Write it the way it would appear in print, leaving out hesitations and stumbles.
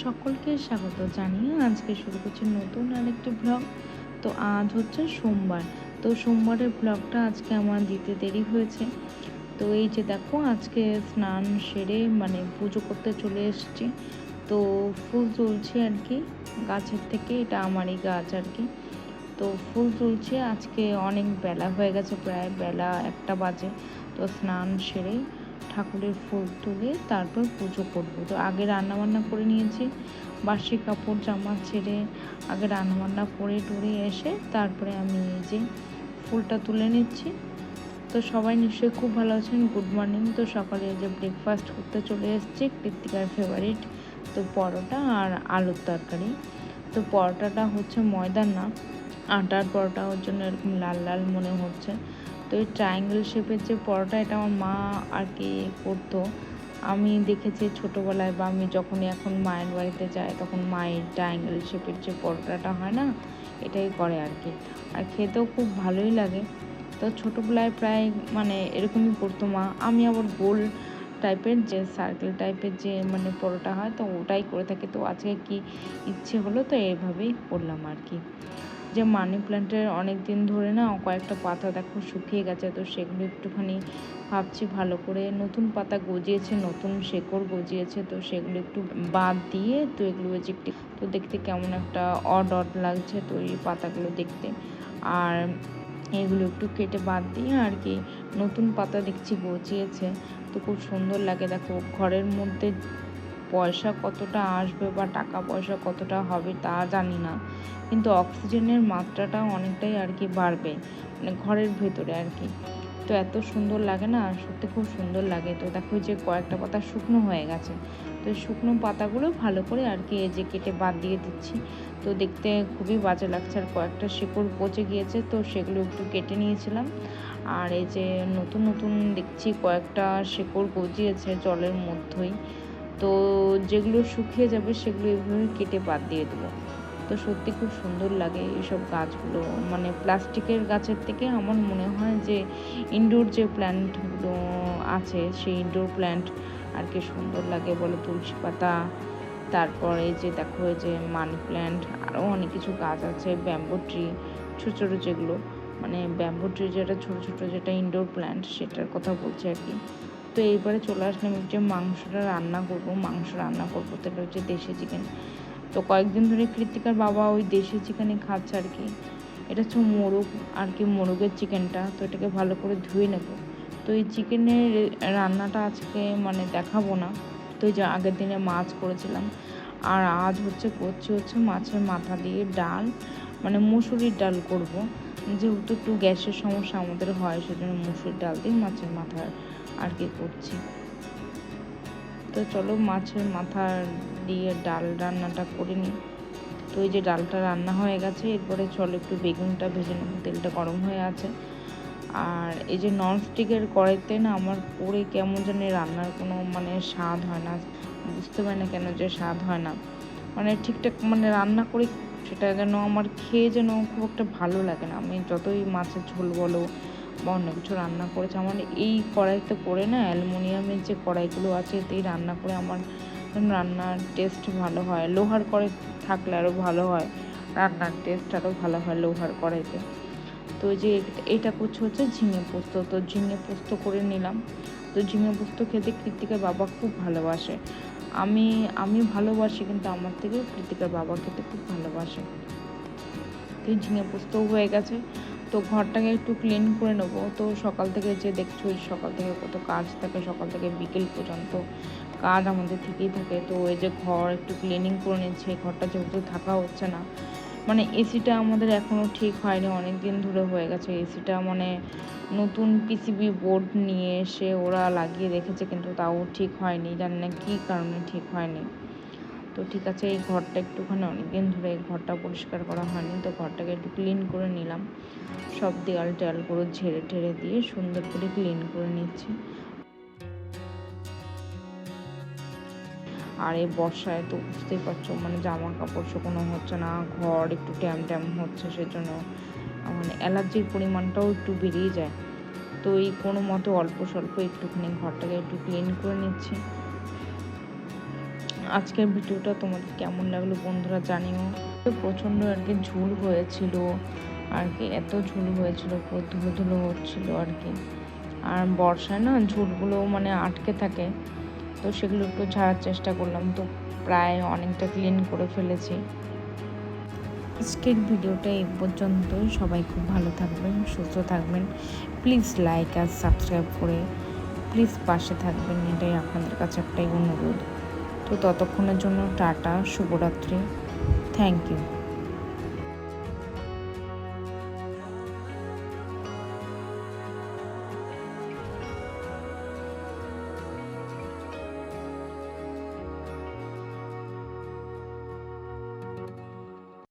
সকলকে স্বাগত জানিয়ে আজকে শুরু করছি নতুন আরেকটি ব্লগ। তো আজ হচ্ছে সোমবার। তো সোমবারের ব্লগটা আজকে আমার দিতে দেরি হয়েছে। তো এই যে দেখো, আজকে স্নান সেরে পুজো করতে চলে এসেছি। তো ফুল তুলছি আর কি গাছের থেকে, এটা আমারই গাছ আর কি। তো ফুল তুলছি, আজকে অনেক বেলা হয়ে গেছে, প্রায় বেলা 1টা বাজে। তো স্নান সেরে ঠাকুরের ফুল তুলে তারপর পুজো করব। তো আগে রান্নাবান্না করে নিয়েছি, বাসি কাপড় জামা ছেড়ে আগে রান্নাবান্না করে টরে এসে তারপরে আমি এই যে ফুলটা তুলে নিচ্ছি। তো সবাই নিশ্চয়ই খুব ভালো আছেন। Good morning. তো সকালে যে ব্রেকফাস্ট করতে চলে এসেছি, কৃত্তিকার ফেভারিট, তো পরোটা আর আলুর তরকারি। তো পরোটাটা হচ্ছে ময়দার না, আটার পরোটা, ওর জন্য এরকম লাল লাল মনে হচ্ছে। তো এই ট্রায়াঙ্গেল শেপের যে পরোটা, এটা আমার মা আর কি করতো। আমি দেখেছি ছোটোবেলায়, বা আমি যখনই এখন মায়ের বাড়িতে যাই তখন মায়ের ট্রায়াঙ্গেল শেপের যে পরোটাটা হয় না, এটাই করে আর কি। আর খেতেও খুব ভালোই লাগে। তো ছোটোবেলায় প্রায় এরকমই করতো মা। আমি আবার গোল টাইপের যে সার্কেল টাইপের যে পরোটা হয়, তো ওটাই করে থাকি। তো আজকে কি ইচ্ছে হলো, তো এইভাবেই করলাম আর কি। যে মানি প্ল্যান্টের অনেক দিন ধরে না কয়েকটা পাতা দেখো শুকিয়ে গেছে, তো সেগুলো একটুখানি ভাবছি ভালো করে, নতুন পাতা গজিয়েছে, নতুন শেকড় গজিয়েছে, তো সেগুলো একটু বাদ দিয়ে, তো এগুলো যে তো দেখতে কেমন একটা অড লাগছে তো এই পাতাগুলো দেখতে। আর এগুলো একটু কেটে বাদ দিয়ে আর কি নতুন পাতা দেখছি গজিয়েছে, তো খুব সুন্দর লাগে। দেখো, ঘরের মধ্যে পয়সা কতটা আসবে বা টাকা পয়সা কতটা হবে তা জানি না, কিন্তু অক্সিজেনের মাত্রাটা অনেকটাই আর কি বাড়বে ঘরের ভেতরে আর কি। তো এত সুন্দর লাগে না, সত্যি খুব সুন্দর লাগে। তো দেখো যে কয়েকটা পাতা শুকনো হয়ে গেছে, তো শুকনো পাতাগুলো ভালো করে আর কি এই যে কেটে বাদ দিয়ে দিচ্ছি। তো দেখতে খুবই বাজে লাগছে, আর কয়েকটা শিকড় পচে গিয়েছে, তো সেগুলো একটু কেটে নিয়েছিলাম। আর এই যে নতুন নতুন দেখছি কয়েকটা শিকড় গজিয়েছে জলের মধ্যেই, তো যেগুলো শুকিয়ে যাবে সেগুলো এভাবে কেটে বাদ দিয়ে দেবো। তো সত্যি খুব সুন্দর লাগে এইসব গাছগুলো। প্লাস্টিকের গাছের থেকে আমার মনে হয় যে ইনডোর যে প্ল্যান্টগুলো আছে, সেই ইনডোর প্ল্যান্ট আর কি সুন্দর লাগে বলে। তুলসী পাতা, তারপরে যে দেখো এই যে মানি প্ল্যান্ট, আরও অনেক কিছু গাছ আছে, ব্যাম্বো ট্রি, ছোটো ছোটো যেগুলো ব্যাম্বো ট্রি, যেটা ছোটো ছোটো যেটা ইনডোর প্ল্যান্ট, সেটার কথা বলছি আর কি। তো এইবারে চলে আসলাম যে মাংসটা রান্না করবো। মাংস রান্না করবো, তো এটা হচ্ছে দেশি চিকেন। তো কয়েকদিন ধরে কৃত্তিকার বাবা ওই দেশি চিকেনই খাচ্ছে আর কি। এটা হচ্ছে মোরগ আর কি, মোরগের চিকেনটা। তো এটাকে ভালো করে ধুয়ে নেব। তো এই চিকেনের রান্নাটা আজকে দেখাবো না। তো এই যে আগের দিনে মাছ করেছিলাম, আর আজ করছি মাছের মাথা দিয়ে ডাল, মুসুরির ডাল করব। যেহেতু একটু গ্যাসের সমস্যা আমাদের হয়, সেজন্য মুসুরির ডাল দিয়ে মাছের মাথা আর কি করছি। তো চলো মাছের মাথা দিয়ে ডাল রান্নাটা করে নিই। তো এই যে ডালটা রান্না হয়ে গেছে, এরপরে চলো একটু বেগুনটা ভেজে নেবো, তেলটা গরম হয়ে আছে। আর এই যে ননস্টিকের কড়াইতে না আমার করে কেমন জানি রান্নার কোনো স্বাদ হয় না, বুঝতে পারি না কেন যে স্বাদ হয় না। ঠিকঠাক রান্না করি, সেটা যেন আমার খেয়ে যেন খুব একটা ভালো লাগে না। আমি যতই মাছের ঝোল বলো বা অন্য কিছু রান্না করেছি, আমার এই কড়াইতে করে না, অ্যালুমিনিয়ামের যে কড়াইগুলো আছে এতেই রান্না করে আমার রান্নার টেস্ট ভালো হয়। লোহার কড়াই থাকলে আরও ভালো হয়, রান্নার টেস্ট আরও ভালো হয় লোহার কড়াইতে। তো যে এটা করছে হচ্ছে ঝিঙে পোস্ত। তো ঝিঙে পোস্ত করে নিলাম। তো ঝিঙে পোস্ত খেতে কৃত্তিকার বাবা খুব ভালোবাসে। আমি ভালোবাসি, কিন্তু আমার থেকেও কৃত্তিকার বাবা খেতে খুব ভালোবাসে। তো ঝিঙে পোস্তও হয়ে গেছে। তো ঘরটাকে একটু ক্লিন করে নেবো। তো সকাল থেকে যে দেখছো, সকাল থেকে কত কাজ থাকে, সকাল থেকে বিকেল পর্যন্ত কাজ আমাদের থেকেই থাকে। তো এই যে ঘর একটু ক্লিনিং করে নিচ্ছে। ঘরটা যেহেতু থাকা হচ্ছে না, এসিটা আমাদের এখনও ঠিক হয়নি, অনেক দিন ধরে হয়ে গেছে এসিটা। নতুন পিসিবি বোর্ড নিয়ে এসে ওরা লাগিয়ে রেখেছে, কিন্তু তাও ঠিক হয়নি, জানি না কী কারণে ঠিক হয়নি। তো ঠিক আছে, এই ঘরটা একটুখানি অনেকদিন ধরে এই ঘরটা পরিষ্কার করা হয়নি, তো ঘরটাকে একটু ক্লিন করে নিলাম। সব দেয়াল টেয়ালগুলো ঝেড়ে টেড়ে দিয়ে সুন্দর করে ক্লিন করে নিচ্ছি। আর এই বর্ষায় তো বুঝতেই পারছো, জামা কাপড় শুকনো হচ্ছে না, ঘর একটু ট্যাম ট্যাম হচ্ছে, সেজন্য অ্যালার্জির পরিমাণটাও একটু বেরিয়ে যায়। তো এই কোনো মতো অল্প স্বল্প একটুখানি ঘরটাকে একটু ক্লিন করে নিচ্ছি। আজকের ভিডিওটা তোমাদের কেমন লাগলো বন্ধুরা জানিও। প্রচণ্ড আর কি ঝুল হয়েছিল আর কি, এত ঝুল হয়েছিল, ধুলো ধুলো হচ্ছিল আর কি। আর বর্ষায় না ঝুলগুলো মানে আটকে থাকে, তো সেগুলো একটু ঝাড়ার চেষ্টা করলাম, তো প্রায় অনেকটা ক্লিন করে ফেলেছি। আজকের ভিডিওটা এই পর্যন্তই। সবাই খুব ভালো থাকবেন, সুস্থ থাকবেন। প্লিজ লাইক আর সাবস্ক্রাইব করে প্লিজ পাশে থাকবেন, এটাই আপনাদের কাছে একটাই অনুরোধ। তো ততক্ষণের জন্য টাটা, শুভরাত্রি, থ্যাংক ইউ।